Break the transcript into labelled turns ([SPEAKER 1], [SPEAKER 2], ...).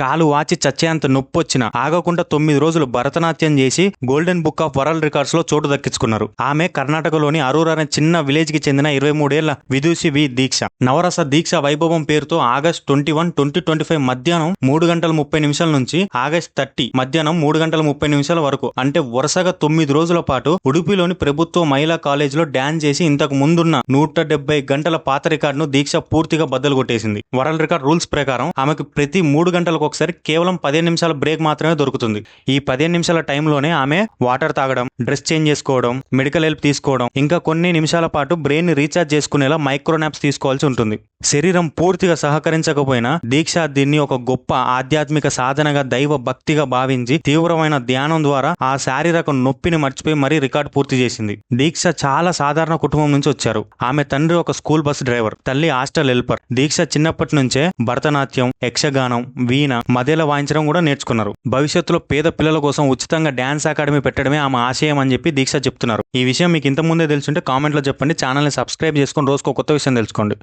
[SPEAKER 1] కాలు వాచి చచ్చేంత నొప్పొచ్చిన ఆగకుండా 9 రోజులు భరతనాట్యం చేసి golden book of world records లో చోటు దక్కించుకున్నారు. ఆమె కర్ణాటకలోని అరూర్ అనే చిన్న విలేజ్ కి చెందిన 23 ఏళ్ల విదూషి వి దీక్ష. నవరస దీక్ష వైభవం పేరుతో ఆగస్ట్ 21, 2025 మధ్యాహ్నం 3:30 నుంచి ఆగస్ట్ 30 మధ్యాహ్నం 3:30 వరకు అంటే వరుసగా 9 రోజుల పాటు ఉడుపిలోని ప్రభుత్వ మహిళా కాలేజ్ లో డాన్స్ చేసి ఇంతకు ముందున్న 170 గంటల పాత రికార్డును దీక్ష పూర్తిగా బద్దలు కొట్టేసింది. వరల్డ్ రికార్డ్ రూల్స్ ప్రకారం ఆమెకు ప్రతి 3 గంటలకు ఒకసారి కేవలం 15 నిమిషాల బ్రేక్ మాత్రమే దొరుకుతుంది. ఈ 15 నిమిషాల టైంలోనే ఆమె వాటర్ తాగడం, డ్రెస్ చేంజ్ చేసుకోవడం, మెడికల్ హెల్ప్ తీసుకోవడం, ఇంకా కొన్ని నిమిషాల పాటు బ్రెయిన్ ని రీఛార్జ్ చేసుకునేలా మైక్రోనాప్స్ తీసుకోవాల్సి ఉంటుంది. శరీరం పూర్తిగా సహకరించకపోయినా దీక్ష దీన్ని ఒక గొప్ప ఆధ్యాత్మిక సాధనగా, దైవ భక్తిగా భావించి తీవ్రమైన ధ్యానం ద్వారా ఆ శారీరక నొప్పిని మర్చిపోయి మరీ రికార్డు పూర్తి చేసింది. దీక్ష చాలా సాధారణ కుటుంబం నుంచి వచ్చారు. ఆమె తండ్రి ఒక స్కూల్ బస్ డ్రైవర్, తల్లి హాస్టల్ హెల్పర్. దీక్ష చిన్నప్పటి నుంచే భరతనాట్యం, యక్షగానం, వీణ, మదేల వాయించడం కూడా నేర్చుకున్నారు. భవిష్యత్తులో పేద పిల్లల కోసం ఉచితంగా డాన్స్ అకాడమీ పెట్టడమే ఆమె ఆశయం అని చెప్పి దీక్ష చెప్తున్నారు. ఈ విషయం మీకు ఇంత ముందే తెలుసుంటే కామెంట్లో చెప్పండి. ఛానల్ని సబ్స్క్రైబ్ చేసుకొని రోజుకో కొత్త విషయం తెలుసుకోండి.